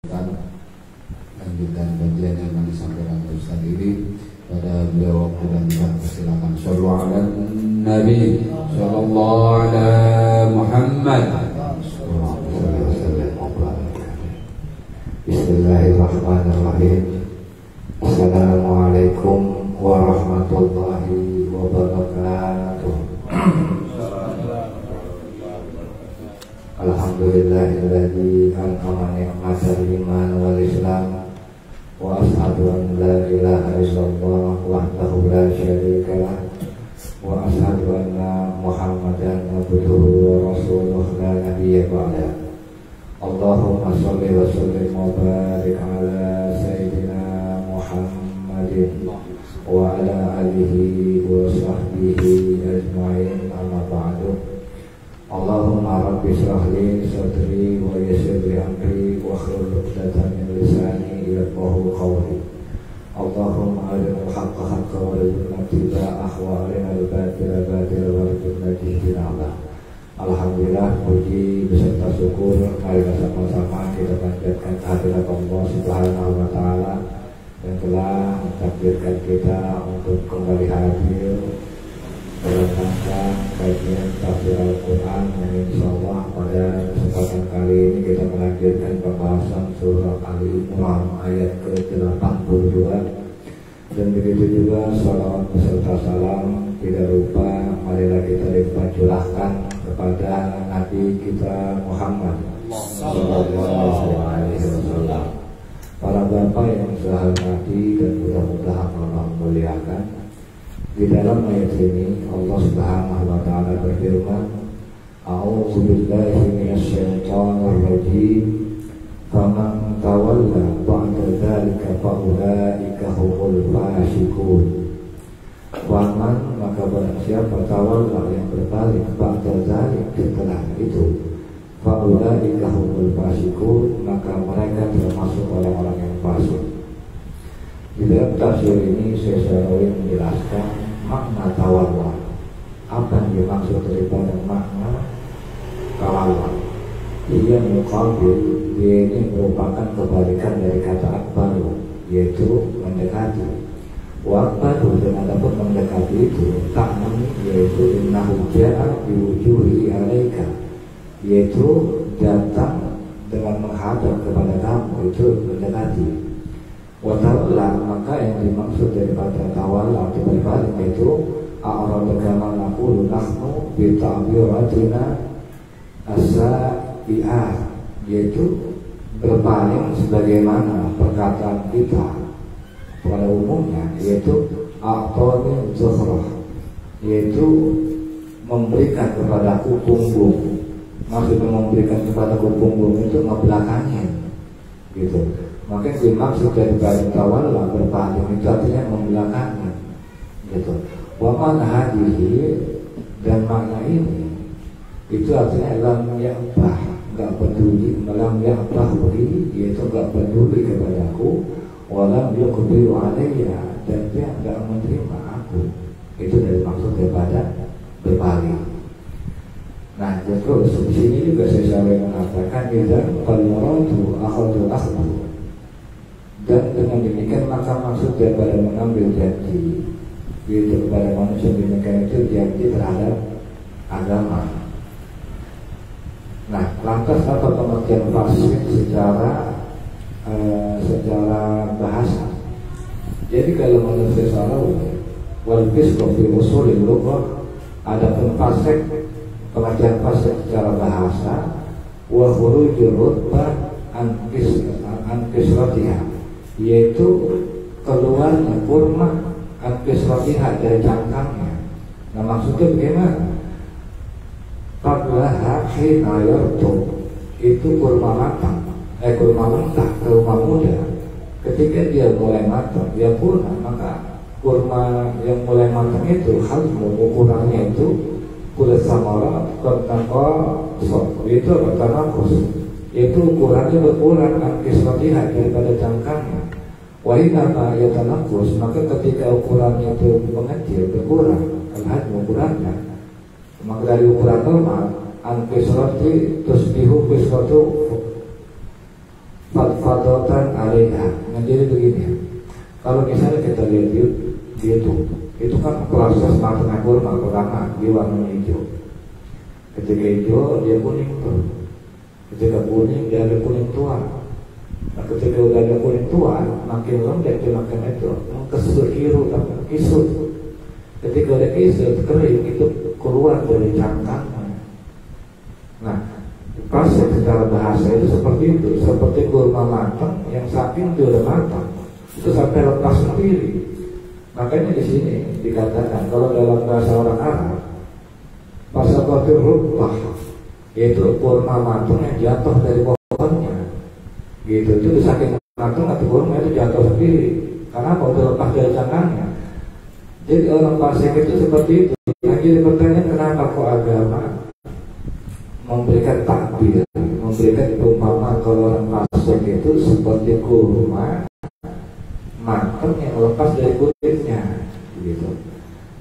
Lanjutan kajian yang akan disampaikan Ustaz ini pada beliau waktu dan tempat. Silakan shollu ala Nabi sallallahu ala Muhammad. Bismillahirrahmanirrahim. Assalamualaikum warahmatullahi wabarakatuh. Alhamdulillahilladzi an'ama ni'matal iman wal islam wa ashhadu an la ilaha illallah wahdahu la syarika lah wa ashhadu anna Muhammadan abduhu wa rasuluh la nabiyya ba'da. Allahumma shalli wa sallim wa barik ala sayyidina Muhammadin wa ala alihi wa sahbihi ajma'in, amma ba'du. Allahumma rabbi shrah li sadri wa yassir li amri wa hlul 'uqdatam min lisani yafqahu qawli. Allahumma arinal haqqa haqqan warzuqna ittiba'ah wa arinal batila batilan warzuqna ijtinabah. Alhamdulillah, puji beserta syukur mari sama-sama kita panjatkan kehadirat Allah Subhanahu wa taala yang telah mentakdirkan kita untuk kembali hadir dalam rangka kajian tafsir Al-Quran yang insyaallah pada kesempatan kali ini kita melanjutkan pembahasan surah Al-Imran ayat ke-82, dan begitu juga salawat beserta salam tidak lupa marilah kita curahkan kepada Nabi kita Muhammad sallallahu alaihi wasallam. Para bapak yang saya hormati dan mudah-mudahan Allah muliakan, di dalam ayat ini Allah Subhanahu wa taala berfirman, A'udzu billahi minasyaitonir rajim. Faman tawalla ba'da dzalika fa ulaika humul fasiqun. Faman, maka barang siapa tawalla yang berbalik ba'da dzalik setelah itu, fa ulaika humul fasiqun, maka mereka termasuk orang-orang yang fasik. Di dalam tafsir ini saya selalu menjelaskan makna tawalla, apa yang dimaksud daripada makna tawalla. Dia muqabil, dia ini merupakan kebalikan dari kata akbaru, yaitu mendekati. Wa akbaru, dan adapun mendekati itu takmuni, yaitu innahu ja'a biwujuhi alaika, yaitu datang dengan menghadap kepada kamu, itu mendekati. Wa tawalla, maka yang dimaksud daripada tawalla atau berbalik yaitu a'rada kama naqulu nahnu bi ta'biratina as-sa'i'ah, yaitu berpaling sebagaimana perkataan kita pada umumnya, yaitu a'tani zukhrah, yaitu memberikan kepadaku punggung. Maksudnya memberikan kepadaku punggung itu ngebelakangin gitu. Maka yang dimaksud dari tawalla berpaling itu artinya membelakangin gitu. Wa man hadihi, dan makna ini itu artinya lam ya'bah, enggak peduli, lam ya'bah beri, yaitu enggak peduli kepadaku, wa lam yuqbilu alayya, dan dia enggak menerima aku. Itu dari maksud daripada berpaling. Nah, terus di sini juga saya selalu mengatakan idzan qalmaratu akhadul akhdu, dan dengan demikian maka maksud daripada mengambil janji yaitu kepada manusia demikian itu janji terhadap agama. Nah, lantas apa pengertian fasik secara bahasa? Jadi kalau menurut saya selalu wal fisq fi usulil lughah, ada fasik, pengertian fasik secara bahasa, wa khurujur rutbah an kisratiha, yaitu keluarnya kurma an-kisratiha dari cangkangnya. Nah, maksudnya bagaimana? Qablaha hina yartub, itu kurma matang, kurma mentah, kurma muda. Ketika dia mulai matang, dia purna, maka kurma yang mulai matang itu hazmu, ukurannya itu kulit samara kontakol itu bertanakos, itu ukurannya berkurang an-kisratiha daripada cangkangnya. Wa inna yatanaqus, maka ketika ukurannya itu mengecil, berkurang, al-hajm ukurannya, maka dari ukuran normal an-kisrati tusbihu kisratu fadfadatan alaiha. Nah, jadi begini, kalau misalnya kita lihat di YouTube, itu kan proses matangnya kurma pertama di warna hijau. Ketika hijau dia kuning tuh, ketika kuning dia ada kuning tua. Nah, ketika udah ada kuning tua, makin lembek dia makin itu kesukiru atau kisut. Ketika udah kisut kering itu keluar dari cangkangnya. Nah, proses secara bahasa itu seperti itu, seperti kurma matang yang saking dia udah matang itu sampai lepas sendiri. Makanya di sini dikatakan kalau dalam bahasa orang Arab pasaqatir rubbah, yaitu kurma matang yang jatuh dari pohonnya. Gitu, itu saking matang atau kurma itu jatuh sendiri. Karena apa? Udah lepas dari cangkangnya. Jadi orang fasik itu seperti itu. Yang jadi pertanyaan, kenapa kok agama memberikan takbir, memberikan perumpamaan kalau orang fasik itu seperti kurma matang yang lepas dari kulitnya, gitu.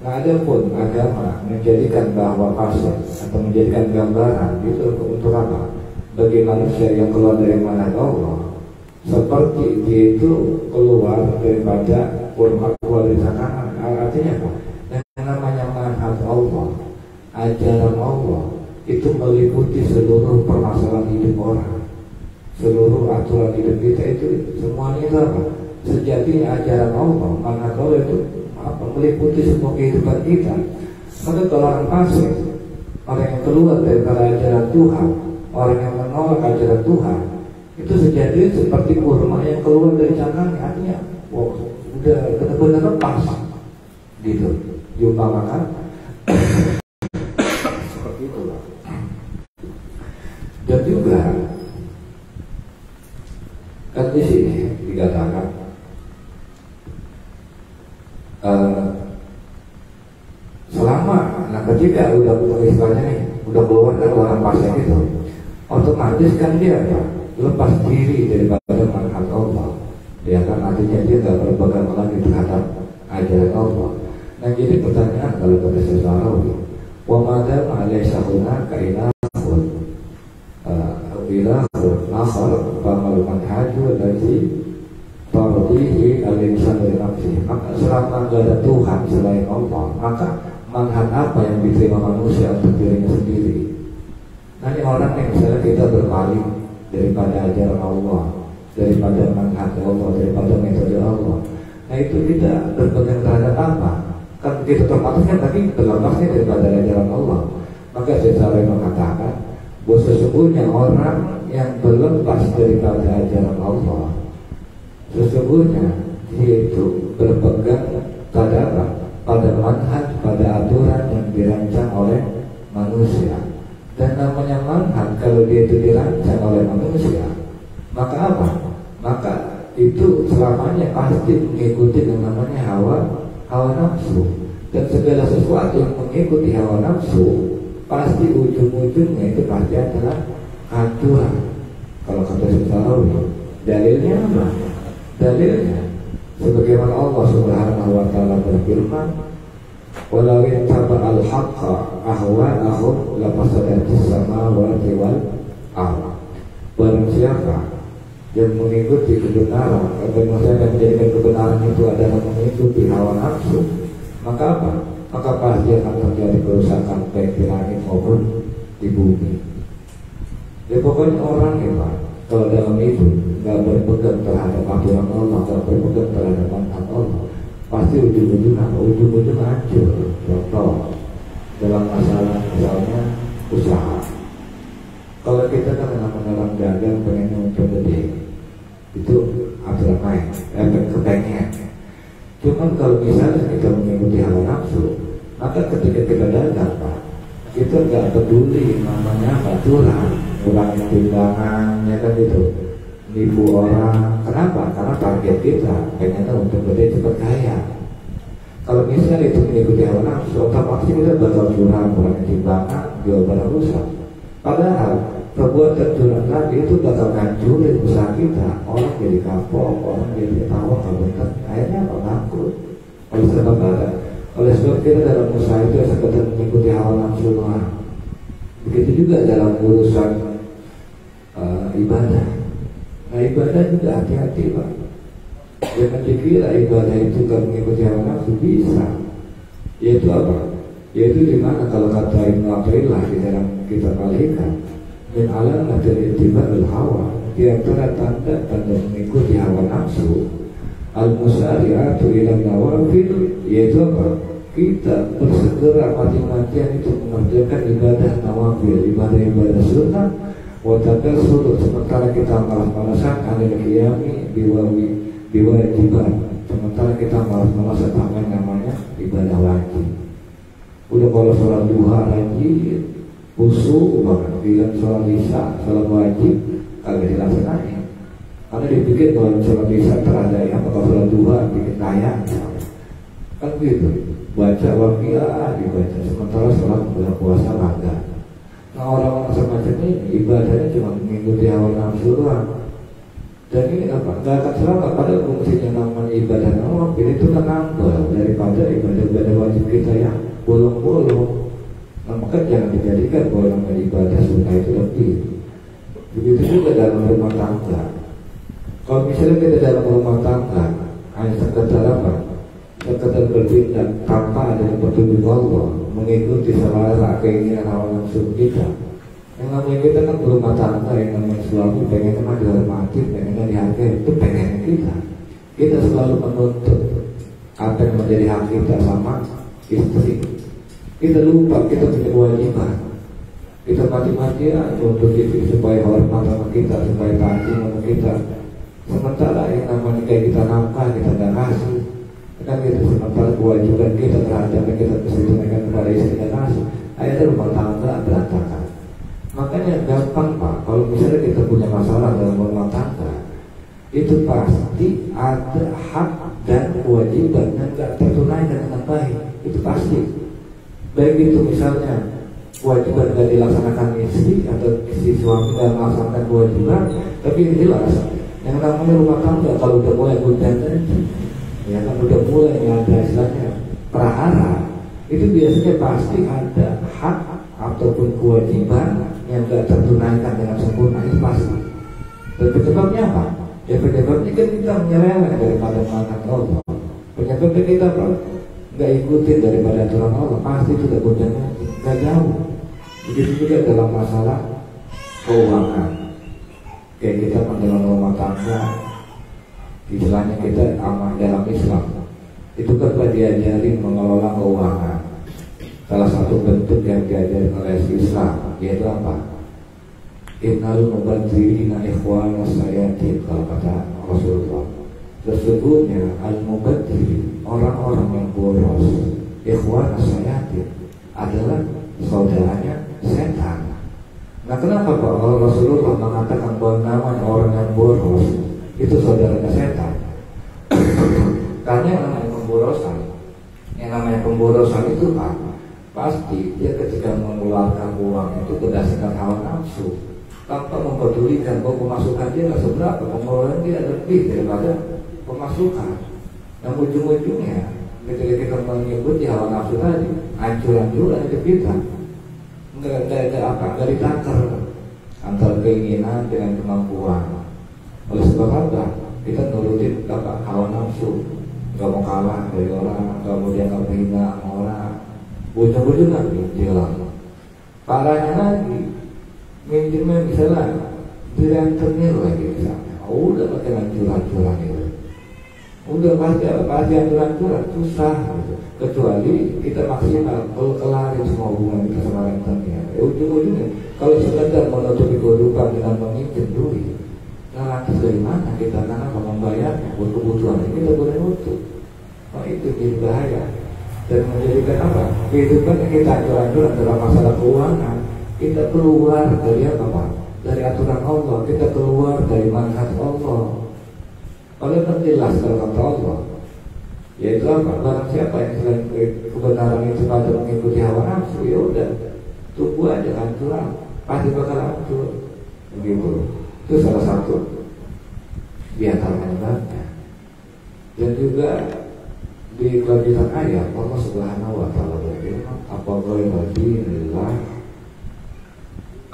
Nah, ada pun agama menjadikan bahwa fasik atau menjadikan gambaran itu untuk apa? Bagi manusia yang keluar dari manhaj Allah, seperti dia itu keluar daripada kurma keluar dari cangkangan. Artinya apa? Yang namanya manhaj Allah, ajaran Allah itu meliputi seluruh permasalahan hidup orang, seluruh aturan hidup kita itu semuanya itu apa? Sejatinya ajaran Allah, manhaj Allah itu apa? Meliputi semua kehidupan kita. Maka kalau orang fasik, orang yang keluar daripada ajaran Tuhan, orang yang menolak ajaran Tuhan, itu sejatinya seperti kurma yang keluar dari cangkangnya. Artinya, wow, udah benar-benar lepas, gitu. Diumpamakan seperti itulah. Dan juga kan di sini dikatakan selama, nah ketika udah istilahnya nih, udah keluar dari orang fasik itu, otomatis kan dia lepas diri daripada manhaj Allah. Dia kan artinya dia nggak berpegang lagi terhadap ajaran Allah. Nah, jadi pertanyaan kalau kata Syafi'i, wa madam alaysa hunaka ilahun ilahun akhar famal manhaju allati tardihi al-insan li nafsihi. Maka selama nggak ada Tuhan selain Allah, maka manhaj apa yang diterima manusia untuk dirinya sendiri? Nah, ini orang yang misalnya kita berpaling daripada ajaran Allah, daripada manhaj Allah, daripada metode Allah. Nah, itu kita berpegang terhadap apa? Kan kita terpatahkan tapi terlepasnya daripada ajaran Allah. Maka saya mengatakan bahwa sesungguhnya orang yang berlepas daripada ajaran Allah, sesungguhnya dia itu berpegang pada manhaj, pada aturan yang dirancang oleh manusia. Dan namanya manhaj kalau dia itu dirancang oleh manusia, maka apa? Maka itu selamanya pasti mengikuti yang namanya hawa nafsu. Dan segala sesuatu yang mengikuti hawa nafsu pasti ujung-ujungnya itu pasti adalah aturan. Kalau kata Syafi'i, dalilnya apa? Dalilnya sebagaimana Allah Subhanahu wa taala berfirman, walau ittaba'al haqqa ahwa'ahum lafasadatis samawati wal ardh. Barang siapa yang mengikuti kebenaran, atau maksudnya menjadikan kebenaran itu adalah mengikuti hawa nafsu, maka apa? Maka pasti akan terjadi kerusakan baik di langit maupun di bumi. Ya pokoknya orang ya Pak, kalau dalam itu nggak berpegang terhadap aturan Allah, nggak berpegang terhadap manhaj Allah, pasti ujung-ujung hancur. Contoh dalam masalah misalnya usaha. Kalau kita kan orang dagang pengen untung gede, itu aturan main, efek kepengen. Cuman kalau misalnya kita mengikuti hawa nafsu, maka ketika kita dagang Pak, kita nggak peduli namanya aturan, kurangin timbangannya kan gitu, nipu orang. Kenapa? Karena target kita pengennya untuk gede cepat kaya. Kalau misalnya itu mengikuti hawa nafsu, otomatis kita bakal curang, kurangin timbangan, jual barang rusak. Padahal perbuatan curang tadi itu bakal hancurin usaha kita. Orang jadi kapok, orang jadi tawa, kalau akhirnya apa? Bangkrut. Oleh sebab apa? Oleh sebab kita dalam usaha itu sekedar mengikuti hawa nafsu orang. Begitu juga dalam urusan ibadah. Nah ibadah juga hati-hati Pak. Jangan dikira ibadah itu gak mengikuti hawa nafsu, bisa. Yaitu apa? Yaitu dimana kalau kata Ibnu Athaillah di dalam kitab Al-Hikam, min alamat al-ittiba'ul hawa, di antara tanda-tanda mengikuti hawa nafsu, al-musari'atu ila nawafil, yaitu apa? Kita bersegera mati-matian itu mengerjakan ibadah nawafil, ibadah-ibadah sunnah, wa takassul, sementara kita malas-malasan anil qiyami biwajibat, sementara kita malas-malasan apa namanya ibadah wajib. Udah kalau sholat duha rajin, khusyuk banget, bilang sholat isya, sholat wajib kagak dilaksanain. Karena dipikir kalau sholat isya terada yang kalau sholat duha bikin kaya, kan gitu. Baca waqiah dibaca, sementara sholat bulan puasa kagak. Nah orang-orang semacam ini ibadahnya cuma mengikuti hawa nafsu doang. Dan ini apa? Gak akan selamat. Padahal fungsinya namanya ibadah nawafil itu kan nambah daripada ibadah-ibadah wajib kita yang bolong-bolong. Nah, maka jangan dijadikan bahwa namanya ibadah sunnah itu lebih. Begitu juga dalam rumah tangga. Kalau misalnya kita dalam rumah tangga hanya sekedar apa? Sekedar bertindak tanpa adanya petunjuk Allah, mengikuti selera keinginan hawa nafsu kita. Yang namanya kita kan berumah tangga, yang namanya suami pengen kan dihormati, pengen dihargai, itu pengen kita. Kita selalu menuntut apa yang menjadi hak kita sama istri. Kita lupa kita punya kewajiban. Kita mati-matian untuk istri supaya hormat sama kita, supaya taat sama kita. Sementara yang namanya kayak kita nafkah kita nggak kasih. Kan kita sementara kewajiban kita terhadap yang kita mesti tunaikan kepada istri dan anak. Akhirnya rumah tangga berantakan. Makanya gampang Pak, kalau misalnya kita punya masalah dalam rumah tangga, itu pasti ada hak dan kewajiban yang tidak tertunaikan dengan baik. Itu pasti. Baik itu misalnya kewajiban tidak dilaksanakan istri atau si suami tidak melaksanakan kewajiban, tapi ini jelas yang namanya rumah tangga kalau udah mulai hujan, ya kan udah mulai ada istilahnya prahara, itu biasanya pasti ada hak ataupun kewajiban yang tidak tertunaikan dengan sempurna, itu pasti. Dan penyebabnya apa? Ya penyebabnya kan kita menyeleweng daripada melakukan Allah. Penyebabnya kita nggak ikutin daripada aturan Allah, pasti itu tergodanya nggak jauh. Begitu juga dalam masalah keuangan. Kayak kita dalam rumah tangga, istilahnya kita amal dalam Islam, itu kan diajari mengelola keuangan. Salah satu bentuk yang diajarkan oleh Islam yaitu apa? Innal mubadzirina ikhwana sayatin, kalau kata Rasulullah. Sesungguhnya al-mubadzir, orang-orang yang boros, ikhwana sayatin, adalah saudaranya setan. Nah kenapa Pak Rasulullah mengatakan bahwa namanya orang yang boros itu saudaranya setan? Karena yang namanya pemborosan itu apa? Pasti dia ketika mengeluarkan uang itu berdasarkan hawa nafsu, tanpa mempedulikan bahwa pemasukan dia nggak seberapa, pengeluaran dia lebih daripada pemasukan. Yang ujung-ujungnya ketika kita mengikuti hawa nafsu tadi, hancur-hancuran hidup kita. Nggak ditakar antara keinginan dengan kemampuan. Oleh sebab apa? Kita nurutin hawa nafsu, nggak mau kalah dari orang, nggak mau dianggap hina sama orang. Ujung-ujungnya hilang. Parahnya lagi, minjemnya misalnya direntenir lagi misalnya, udah pakai hancur-hancuran itu. Udah pasti hancur-hancuran, susah gitu. Kecuali kita maksimal kelarin semua hubungan kita sama rentenir. Ujung-ujungnya kalau sekedar menutupi kehidupan dengan meminjam duit, nah lantas dari mana kita karena membayarnya buat kebutuhan ini kita boleh nutup. Nah itu jadi bahaya. Dan menjadikan apa? Kehidupan yang kita hancur-hancuran dalam masalah keuangan, kita keluar dari apa? Dari aturan Allah, kita keluar dari manhaj Allah. Oleh jelas kalau kata Allah, yaitu apa? Barang siapa yang selain kebenaran itu pada mengikuti hawa nafsu, ya udah tunggu aja hancuran, pasti bakal hancur. Begitu. Itu salah satu di antara penyebabnya. Dan juga di kelanjutan ayat Allah Subhanahu wa taala berfirman, apa ghairu dinillah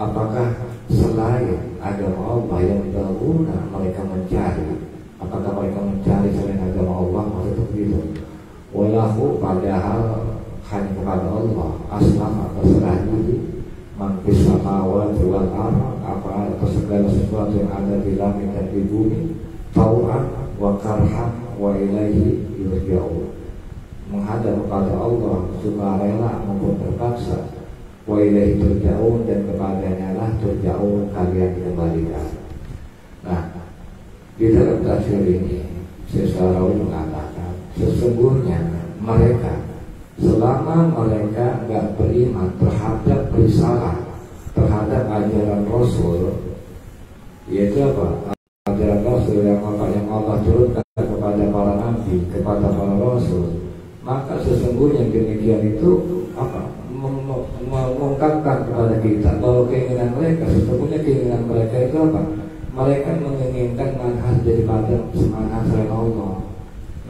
apakah selain agama Allah yang berguna mereka mencari? Apakah mereka mencari selain agama Allah? Maksudnya begitu. Walahu, padahal hanya kepada Allah aslama, berserah diri, mangkis samawati wal ardh, apa atau segala sesuatu yang ada di langit dan di bumi, tau'an wa karhan wa ilaihi yurja'un, menghadap kepada Allah sukarela maupun terpaksa, wa ilaihi turja'un, dan kepadanya lah turja'un, kalian dikembalikan. Nah, di dalam tafsir ini Syekh mengatakan sesungguhnya mereka, selama mereka nggak beriman terhadap risalah, terhadap ajaran Rasul, yaitu apa? Ajaran Rasul yang Allah turunkan kepada para nabi, kepada para Rasul, maka sesungguhnya demikian itu apa? Mengungkapkan kepada kita bahwa keinginan mereka, sesungguhnya keinginan mereka itu apa? Mereka menginginkan manhaj daripada manhaj selain Allah.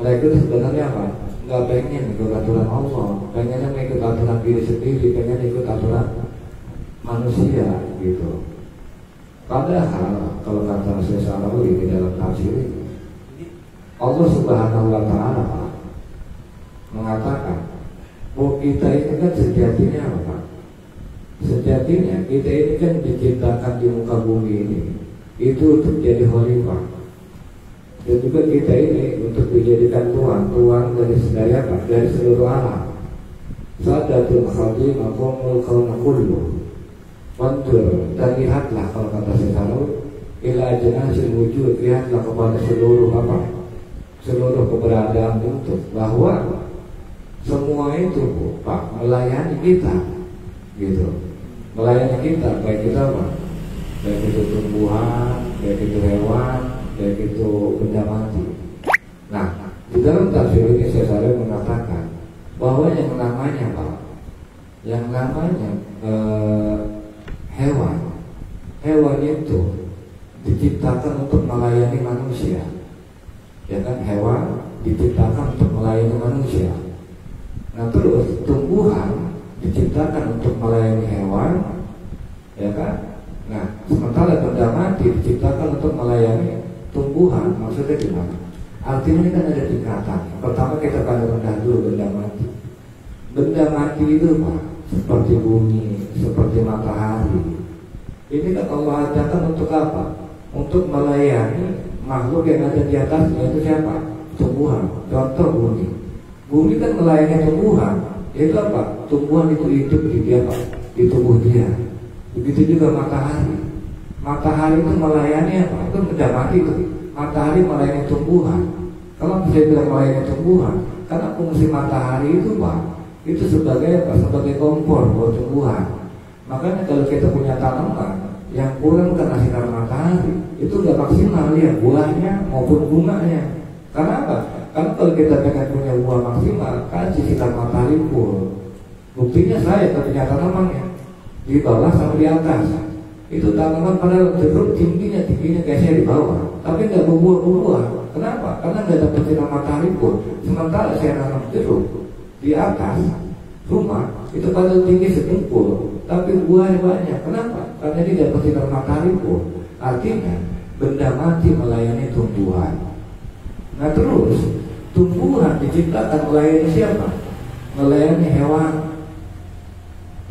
Mereka itu sebenarnya apa? Nggak pengen ikut aturan Allah, pengennya ikut aturan diri sendiri, pengen ikut aturan manusia gitu. Padahal kalau kata Syekh Sarawi di dalam tafsir ini, Allah Subhanahu wa Ta'ala mengatakan bahwa kita ini kan sejatinya apa? Sejatinya kita ini kan diciptakan di muka bumi ini itu untuk jadi khalifah, dan juga kita ini untuk dijadikan tuan dari apa? Dari seluruh alam. Sadatul khadimah qawmul qawna kullu. Wantur, dan lihatlah kalau kata Syekh ila janasil wujud, lihatlah kepada seluruh apa? Seluruh keberadaan itu, bahwa semua itu Pak melayani kita gitu. Melayani kita, baik kita apa? Baik itu tumbuhan, baik itu hewan, baik itu benda mati. Nah, di dalam tafsir ini saya mengatakan bahwa yang namanya Pak, yang namanya hewan itu diciptakan untuk melayani manusia, ya kan? Hewan diciptakan untuk melayani manusia. Nah terus tumbuhan diciptakan untuk melayani hewan, ya kan? Nah sementara benda mati diciptakan untuk melayani tumbuhan. Maksudnya gimana? Artinya ini kan ada tingkatan. Pertama kita akan rendah dulu benda mati. Benda mati itu Pak, seperti bumi, seperti matahari. Ini kan Allah ajarkan untuk apa? Untuk melayani makhluk yang ada di atasnya, itu siapa? Tumbuhan. Contoh bumi. Bumi kan melayani tumbuhan. Itu apa? Tumbuhan itu hidup di dia Pak, di tubuh dia. Begitu juga matahari. Matahari itu melayani apa? Itu benda mati itu. Matahari melayani tumbuhan. Kalau bisa bilang melayani tumbuhan, karena fungsi matahari itu Pak, itu sebagai apa? Sebagai kompor buat tumbuhan. Makanya kalau kita punya tanaman yang kurang kena sinar matahari, itu nggak maksimal ya buahnya maupun bunganya. Karena apa? Karena kalau kita pengen punya buah maksimal, kasih sinar matahari full. Buktinya saya punya tanamannya di bawah sama di atas. Itu tanaman pada jeruk tingginya kayaknya di bawah, tapi nggak berbuah. Kenapa? Karena nggak dapat sinar matahari full. Sementara saya nanam jeruk di atas rumah itu pada tinggi sedengkul, tapi buahnya banyak. Kenapa? Karena dia dapat sinar matahari full. Artinya benda mati melayani tumbuhan. Nah terus tumbuhan diciptakan melayani siapa? Melayani hewan.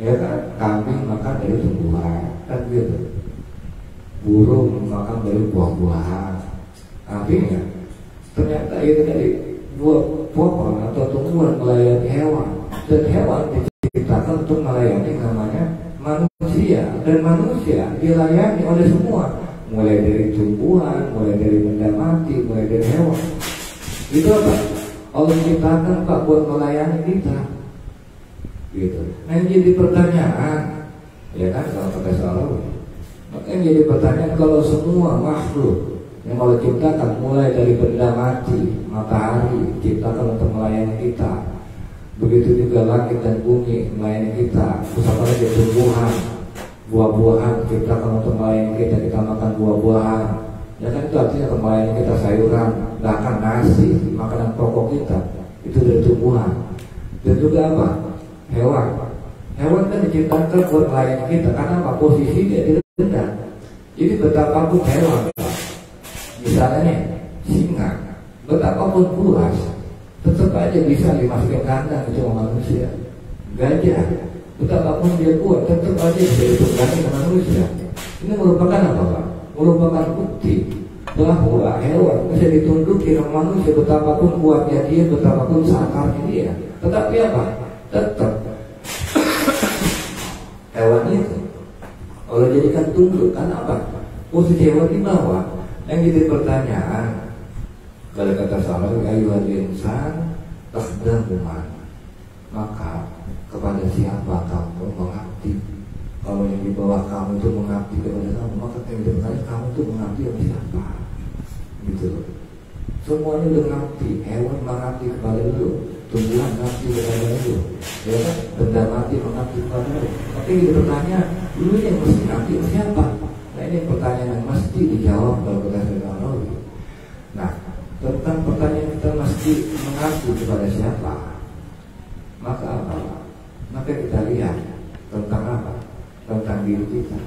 Ya kan? Kambing makan dari tumbuhan, kan gitu. Burung makan dari buah-buahan. Artinya ternyata itu dari pohon atau tumbuhan melayani hewan, dan hewan diciptakan untuk melayani namanya manusia, dan manusia dilayani oleh semua, mulai dari tumbuhan, mulai dari benda mati, mulai dari hewan. Itu apa? Allah ciptakan Pak buat melayani kita gitu. Nah yang jadi pertanyaan, ya kan, kalau kata Salah, maka yang jadi pertanyaan, kalau semua makhluk yang Allah ciptakan mulai dari benda mati, matahari ciptakan untuk melayani kita, begitu juga langit dan bumi melayani kita, terus apa lagi tumbuhan, buah-buahan ciptakan untuk melayani kita makan buah-buahan, ya kan, itu artinya melayani kita sayuran, bahkan nasi, makanan pokok kita itu dari tumbuhan. Dan juga apa? Hewan kan diciptakan buat melayani kita karena apa? Posisinya tidak rendah. Jadi betapapun hewan, misalnya nih, singa, betapapun buas, tetap aja bisa dimasukin kandang itu manusia. Gajah, betapapun dia kuat, tetap aja bisa ditunggangi ke manusia. Ini merupakan apa, Pak? Merupakan bukti bahwa hewan bisa ditunduki oleh manusia betapapun kuatnya dia, betapapun sakarnya dia. Tetapi apa? Tetap hewan itu Allah jadikan tunduk. Karena apa? Posisi hewan di bawah. Yang jadi pertanyaan, kalau kata sahabat, ayuhal insan tasdaquman, maka kepada siapa kamu mengabdi? Kalau yang di bawah kamu itu mengabdi kepada kamu, maka yang di bawah kamu itu mengabdi kepada siapa? Gitu loh. Semuanya udah mengabdi. Hewan mengabdi kepada lu, tumbuhan mengabdi kepada lu, ya kan? Benda mati mengabdi kepada lu. Tapi yang bertanya, lu yang mesti mengabdi kepada siapa? Nah, ini pertanyaan yang mesti dijawab kalau kita sedang tahu. Nah, tentang pertanyaan kita mesti mengabdi kepada siapa, maka apa? Maka kita lihat tentang apa? Tentang diri kita.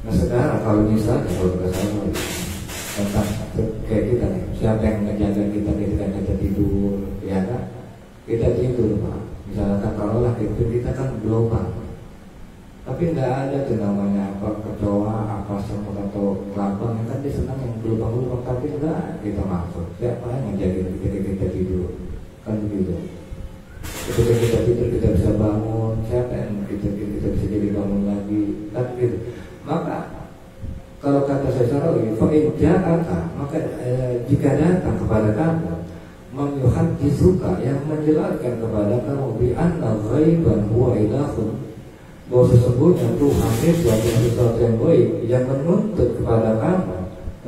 Nah, sekarang kalau misalnya kalau kita tahu tentang kayak kita nih, siapa yang menjaga kita ketika kita tidur, ya kan? Kita tidur, Pak. Misalkan kalau lah kita kan global, tapi nggak ada tuh namanya apa kecoa, apa semut atau kelabang yang kan dia senang yang global-global, tapi enggak kita masuk. Siapa yang menjaga ketika kita tidur? Kan begitu. Ketika kita tidur kita bisa bangun. Siapa yang kita bisa jadi bangun lagi? Kan begitu. Maka kalau kata saya Sarawi, maka jika datang kepada kamu yuhadditsuka, yang menjelaskan kepada kamu bi anna ghaiban huwa ilahun, bahwa sesungguhnya Tuhan itu adalah sesuatu yang baik, yang menuntut kepada kamu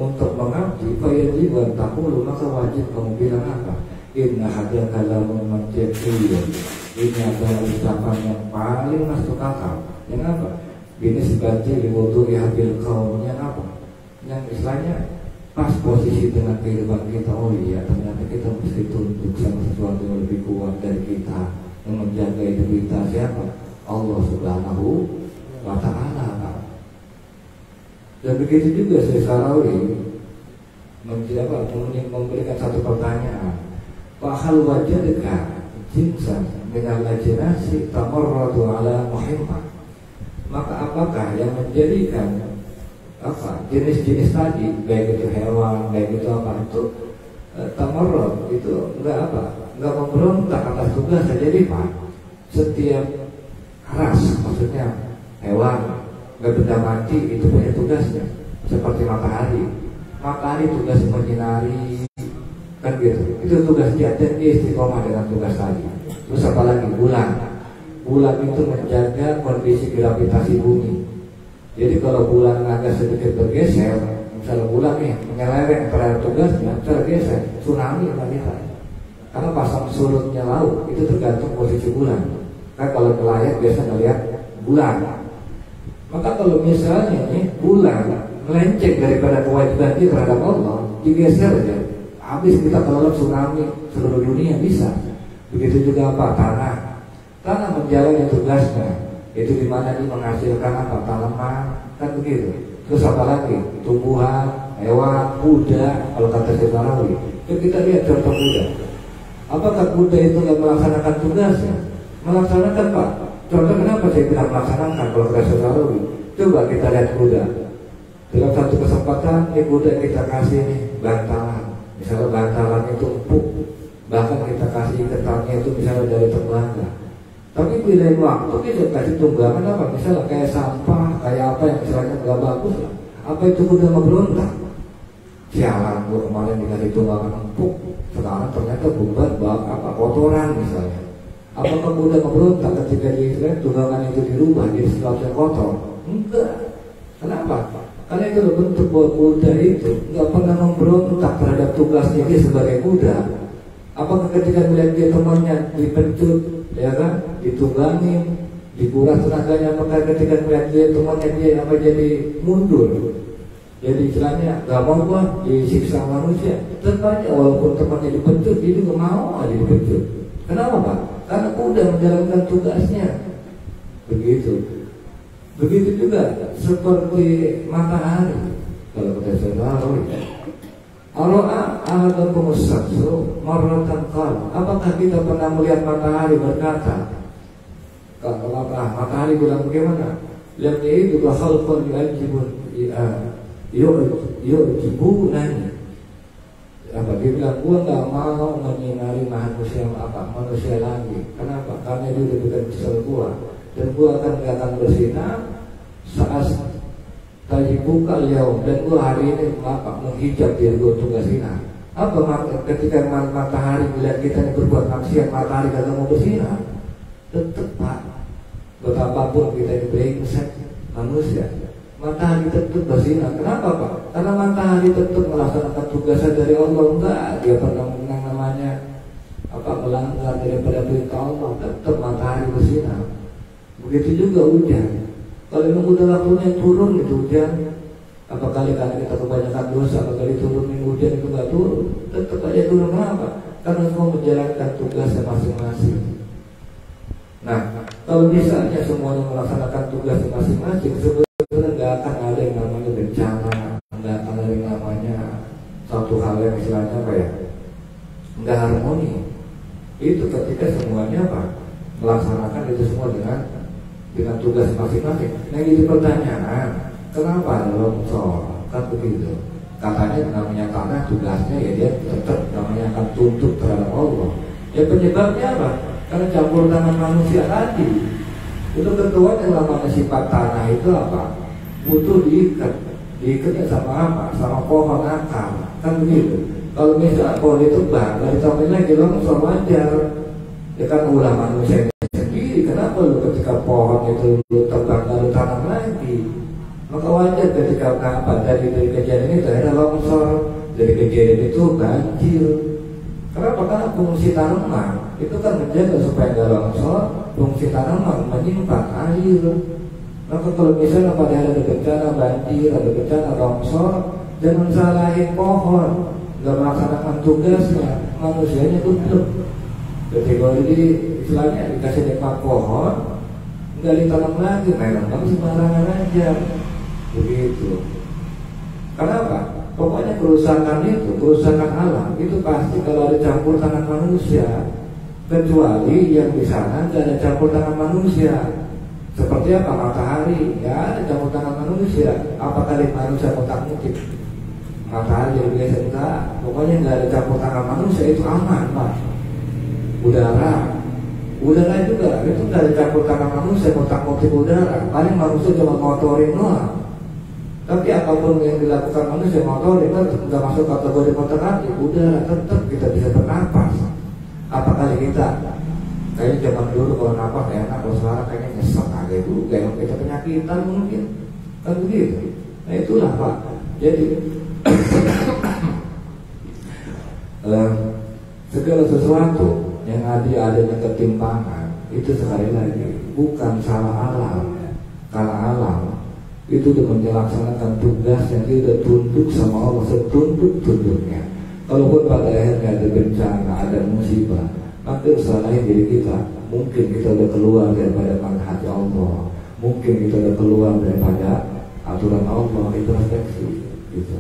untuk mengabdi, fayajib an taqulu, maka wajib kamu bilang apa? Inna hadza kalamun mantiqiyyun, ini adalah ucapan yang paling masuk akal. Yang apa? Ini sebagai liwudu'i habil qaum, yang apa? Yang istilahnya pas posisi dengan kehidupan kita. Oh iya, ternyata kita mesti tunduk sama sesuatu yang lebih kuat dari kita, yang menjaga hidup kita. Siapa? Allah Subhanahu wa Ta'ala. Dan begitu juga saya Sarawi memberikan satu pertanyaan. Fahal wajadka jinsan minal ajnasi tamarradu ala muhimmah, maka apakah yang menjadikan apa jenis-jenis tadi, baik itu hewan, baik itu apa, itu tamarrud, itu enggak apa, enggak memberontak atas tugas saja. Jadi Pak, setiap ras, maksudnya hewan, benda mati itu punya tugasnya. Seperti matahari, matahari tugas menyinari, kan gitu. Itu tugas dia, dan dia istiqomah dengan tugas tadi. Terus apalagi bulan, bulan itu menjaga kondisi gravitasi bumi. Jadi kalau bulan agak sedikit bergeser, misalnya bulan nih menyeleweng terhadap tugasnya, misalnya geser, tsunami akan kita. Karena pasang surutnya laut itu tergantung posisi bulan. Kan kalau nelayan biasa ngelihat bulan. Maka kalau misalnya nih bulan melenceng daripada kewajiban dia terhadap Allah, digeser aja, habis kita kalau tsunami seluruh dunia bisa. Begitu juga apa? Tanah menjalani tugasnya. Itu dimana dia menghasilkan apa? Tanaman, kan begitu. Terus apa lagi? Tumbuhan, hewan, kuda. Kalau kata Sarawi, itu kita lihat contoh kuda. Apakah kuda itu yang melaksanakan tugasnya? Melaksanakan, Pak. Contoh kenapa saya bilang melaksanakan kalau kata Sarawi? Coba kita lihat kuda. Dalam satu kesempatan, kuda kita kasih nih bantalan. Misalnya bantalan itu empuk, bahkan kita kasih ketalnya itu misalnya dari tembaga. Tapi bila waktu kita kasih tunggangan apa? Misalnya kayak sampah, kayak apa yang misalnya nggak bagus lah. Apa itu kuda memberontak? Sialan, gua kemarin dikasih tunggangan empuk, sekarang ternyata beban apa kotoran misalnya. Apakah kuda memberontak ketika dia tunggangan itu dirubah jadi sesuatu yang kotor? Enggak. Kenapa? Karena itu bentuk bahwa kuda itu nggak pernah memberontak terhadap tugasnya dia sebagai kuda. Apakah ketika melihat dia temannya dipencut, ya kan, ditunggangin, dikuras tenaganya, apakah ketika melihat dia temannya dia apa jadi mundur? Jadi istilahnya gak mau gua disiksa manusia. Terbanyak walaupun temannya dipencut, dia juga mau aja dipencut. Kenapa Pak? Karena udah menjalankan tugasnya. Begitu juga seperti matahari. Kalau kita selalu ahadakum as-samsu marratan qala. Apakah kita pernah melihat matahari berkata? Kalau matahari bilang bagaimana? Lam yaitu khalqan yu'jibunani. Apa dia bilang, gua nggak mau menyinari manusia lagi. Kenapa? Karena dia udah bukan kesel gua, dan gua nggak akan bersinar saat tajibuka yaum, dan gua hari ini menghijab diri gua untuk nggak sinar. Apa ketika matahari melihat kita yang berbuat maksiat, matahari kagak mau bersinar? Tetap Pak, betapapun kita diberi manusia, matahari tetap bersinar. Kenapa Pak? Karena matahari tetap melaksanakan tugasnya dari Allah. Enggak, dia pernah menang namanya melanggar daripada perintah Allah. Tetap matahari bersinar. Begitu juga hujan. Kalau memang udah waktunya turun gitu hujan, apa kali kita kebanyakan dosa, apa kali turunin hujan itu nggak turun, tetap aja turun. Kenapa? Karena semua menjalankan tugasnya masing-masing. Nah, kalau misalnya semuanya melaksanakan tugasnya masing-masing, sebenarnya nggak akan ada yang namanya bencana, nggak akan ada yang namanya satu hal yang istilahnya apa ya, nggak harmoni. Itu ketika semuanya melaksanakan itu semua dengan tugas masing-masing. Nah, jadi pertanyaan, kenapa ada longsor? Kan begitu. Katanya namanya tanah tugasnya ya dia tetap namanya akan tuntut terhadap Allah. Ya penyebabnya apa? Karena campur tangan manusia tadi. Itu ketuaan yang namanya sifat tanah itu apa? Butuh diikatnya sama apa? Sama pohon akar. Kan begitu. Kalau misalnya pohon itu nggak ditambahin lagi longsor wajar. Ya kan ulah manusia sendiri. Kenapa lu ketika pohon itu lu tebang lalu tanam lagi? Maka wajar ketika dari kejadian itu ada longsor, dari kejadian itu banjir. Kenapa? Karena fungsi tanaman itu kan menjaga supaya nggak longsor. Fungsi tanaman menyimpan air. Maka kalau misalnya pada ada bencana banjir, ada bencana longsor, jangan salahin pohon, nggak melaksanakan tugasnya, manusianya tutup. Ketika ini istilahnya dikasih dekat pohon, nggak ditanam lagi, memang sembarangan aja. Begitu. Kenapa? Pokoknya kerusakan alam itu pasti kalau ada campur tangan manusia. Kecuali yang di sana nggak ada campur tangan manusia. Seperti apa? Matahari, ya ada campur tangan manusia. Apakah manusia kotak-mutik? Matahari jadi biasa enggak. Pokoknya nggak ada campur tangan manusia, itu aman Pak. Udara juga itu nggak ada campur tangan manusia, kotak-mutik udara. Paling manusia cuma ngotorin doang. Tapi apapun yang dilakukan manusia motorin kan nggak masuk kategori kotak-kotak udara, tetap kita bisa bernapas. Apakah kita kayaknya zaman dulu kalau napas enak, kalau sekarang kayaknya nyesek aja dulu, kayak kita penyakitan mungkin kan begitu. Nah itulah Pak. Jadi segala sesuatu yang adanya ketimpangan itu sekali lagi bukan salah alam. Karena alam itu udah melaksanakan tugas yang dia udah tunduk sama Allah setunduk-tunduknya. Kalaupun pada akhirnya ada bencana, ada musibah, maka salahin diri kita. Mungkin kita udah keluar daripada manhaj Allah, mungkin kita udah keluar daripada aturan Allah. Itu refleksi gitu.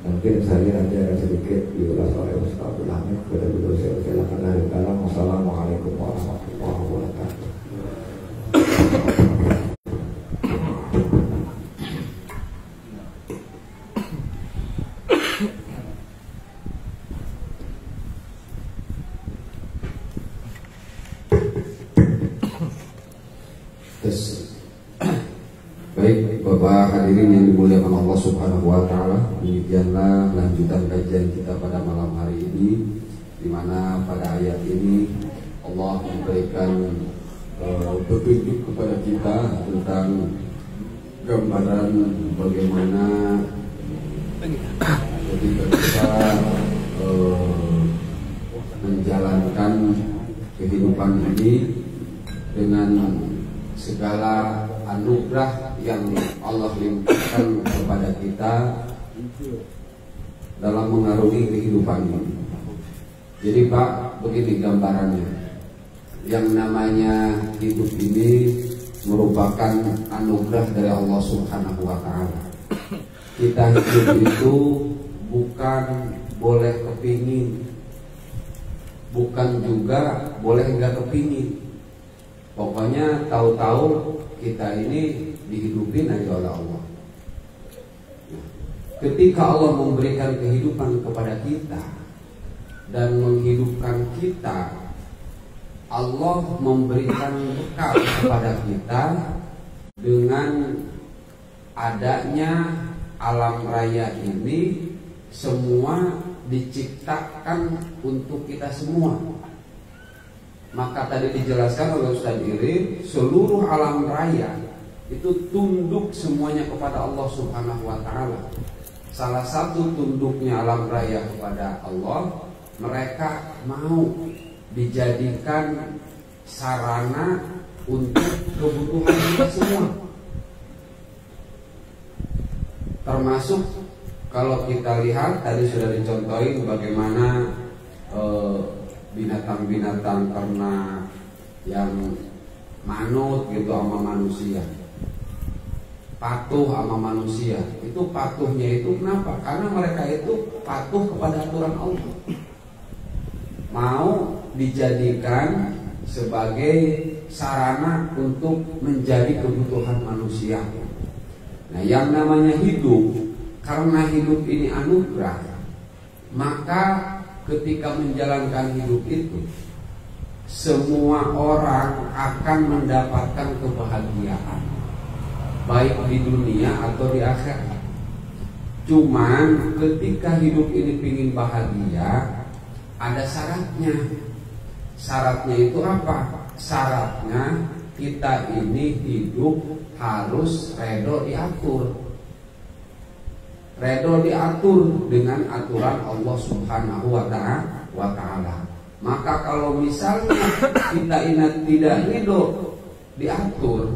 Mungkin saya nanti akan sedikit diulas oleh Ustaz Abdul Hamid kepada beliau. Saya silakan dari dalam. Wassalamualaikum warahmatullahi wabarakatuh. Baik, Bapak hadirin yang dimuliakan Allah Subhanahu wa taala, demikianlah lanjutan kajian kita pada malam hari ini, di mana pada ayat ini Allah memberikan petunjuk kepada kita tentang gambaran bagaimana ketika kita menjalankan kehidupan ini dengan segala anugerah yang Allah limpahkan kepada kita dalam mengarungi kehidupan ini. Jadi Pak, begini gambarannya. yang namanya hidup ini merupakan anugerah dari Allah Subhanahu wa Ta'ala. Kita hidup itu bukan boleh kepingin, bukan juga boleh nggak kepingin. Pokoknya tahu-tahu kita ini dihidupin aja oleh Allah. Ketika Allah memberikan kehidupan kepada kita dan menghidupkan kita, Allah memberikan bekal kepada kita dengan adanya alam raya ini. Semua diciptakan untuk kita semua. Maka tadi dijelaskan oleh Ustaz Irin, seluruh alam raya itu tunduk semuanya kepada Allah Subhanahu wa Ta'ala. Salah satu tunduknya alam raya kepada Allah, mereka mau dijadikan sarana untuk kebutuhan kita semua. Termasuk kalau kita lihat tadi sudah dicontohin bagaimana binatang-binatang ternak yang manut gitu sama manusia, patuh sama manusia. Itu patuhnya itu kenapa? Karena mereka itu patuh kepada aturan Allah, mau dijadikan sebagai sarana untuk menjadi kebutuhan manusia. Nah, yang namanya hidup, karena hidup ini anugerah, maka ketika menjalankan hidup itu, semua orang akan mendapatkan kebahagiaan, baik di dunia atau di akhirat. Cuman ketika hidup ini pingin bahagia, ada syaratnya. Syaratnya itu apa? Syaratnya kita ini hidup harus redo diatur. Redo diatur dengan aturan Allah Subhanahu wa Ta'ala. Maka kalau misalnya kita ini tidak ridho diatur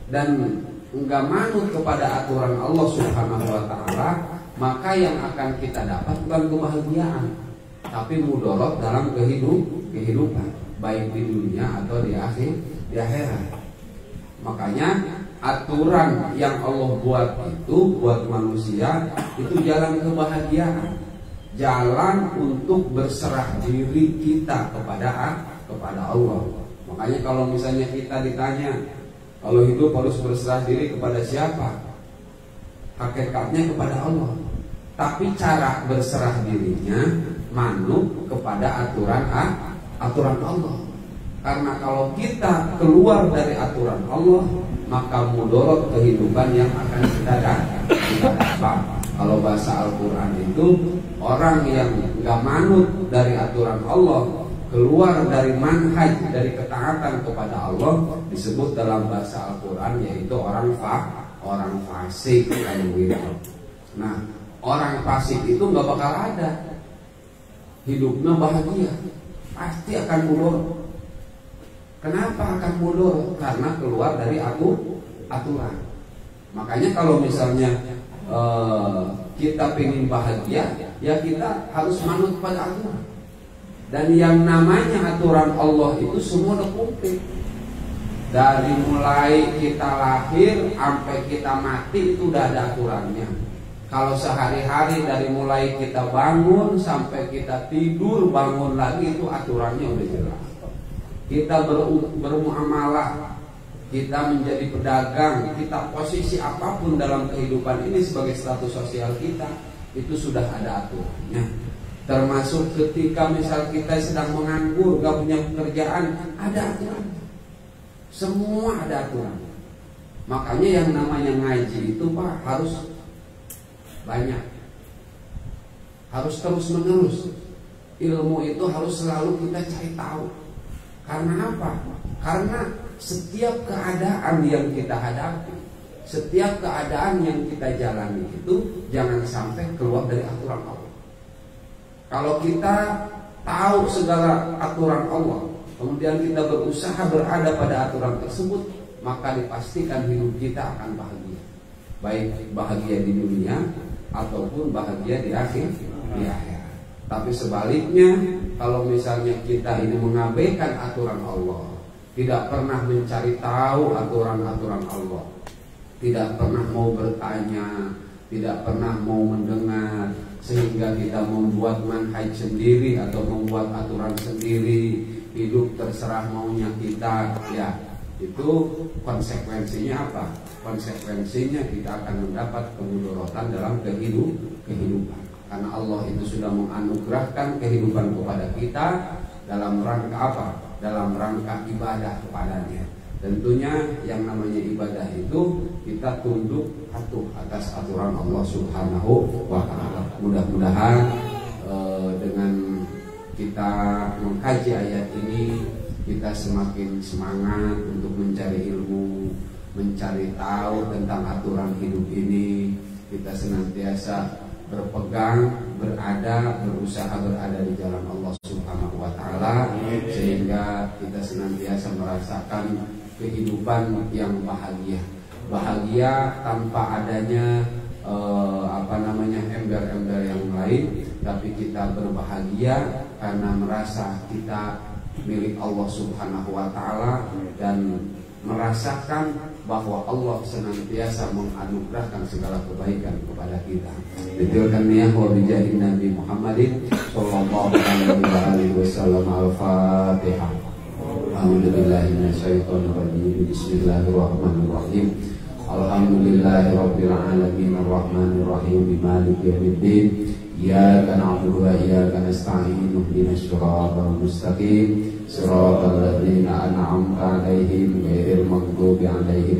dan enggak manut kepada aturan Allah Subhanahu wa Ta'ala, maka yang akan kita dapat bukan kebahagiaan, tapi mudarat dalam kehidupan, baik di dunia atau di akhirat. Makanya aturan yang Allah buat itu buat manusia itu jalan kebahagiaan, jalan untuk berserah diri kita kepada Allah. Makanya kalau misalnya kita ditanya, kalau hidup harus berserah diri kepada siapa? Hakikatnya kepada Allah. Tapi cara berserah dirinya manut kepada aturan Allah. Karena kalau kita keluar dari aturan Allah, maka mudarat kehidupan yang akan kita dapat. Kalau bahasa Al-Quran itu, orang yang gak manut dari aturan Allah, keluar dari manhaj, dari ketaatan kepada Allah, disebut dalam bahasa Al-Quran yaitu orang fasik. Nah, orang fasik itu gak bakal ada hidupnya bahagia, pasti akan mudarat. Kenapa akan mundur? Karena keluar dari aturan. Makanya kalau misalnya kita ingin bahagia, ya kita harus manut pada aturan. Dan yang namanya aturan Allah itu semua udah komplit. Dari mulai kita lahir sampai kita mati itu udah ada aturannya. Kalau sehari-hari dari mulai kita bangun sampai kita tidur bangun lagi itu aturannya udah jelas. Kita bermuamalah, kita menjadi pedagang, kita posisi apapun dalam kehidupan ini sebagai status sosial kita, itu sudah ada aturannya. Termasuk ketika misal kita sedang menganggur, gak punya pekerjaan, ada aturan. Semua ada aturan. Makanya yang namanya ngaji itu Pak harus banyak, harus terus menerus. Ilmu itu harus selalu kita cari tahu. Karena apa? Karena setiap keadaan yang kita hadapi, setiap keadaan yang kita jalani itu jangan sampai keluar dari aturan Allah. Kalau kita tahu segala aturan Allah, kemudian kita berusaha berada pada aturan tersebut, maka dipastikan hidup kita akan bahagia. Baik bahagia di dunia ataupun bahagia di akhirat. Tapi sebaliknya, kalau misalnya kita ini mengabaikan aturan Allah, tidak pernah mencari tahu aturan-aturan Allah, tidak pernah mau bertanya, tidak pernah mau mendengar, sehingga kita membuat manhaj sendiri atau membuat aturan sendiri, hidup terserah maunya kita, ya itu konsekuensinya apa? Konsekuensinya kita akan mendapat kemudorotan dalam kehidupan. Karena Allah itu sudah menganugerahkan kehidupan kepada kita dalam rangka apa? Dalam rangka ibadah kepadanya. Tentunya yang namanya ibadah itu kita tunduk patuh atas aturan Allah Subhanahu wa Ta'ala. Mudah-mudahan dengan kita mengkaji ayat ini, kita semakin semangat untuk mencari ilmu, mencari tahu tentang aturan hidup ini. Kita senantiasa berpegang, berusaha berada di jalan Allah Subhanahu wa Ta'ala, sehingga kita senantiasa merasakan kehidupan yang bahagia. Bahagia tanpa adanya ember-ember yang lain, tapi kita berbahagia karena merasa kita milik Allah Subhanahu wa Ta'ala dan merasakan bahwa Allah senantiasa menganugerahkan segala kebaikan kepada kita. Dituliskan niat wa bijahin Nabi Muhammadin sallallahu alaihi wasallam. Al-Fatihah. A'udzubillahi minasyaitonir rajim. Bismillahirrahmanirrahim. Alhamdulillahirabbil alamin arrahmanir rahim maliki yaumiddin. Iyyaka na'budu wa iyyaka nasta'in. Ihdinas siratal mustaqim. Siratal ladzina an'amta 'alaihim ghairil maghdubi 'alaihim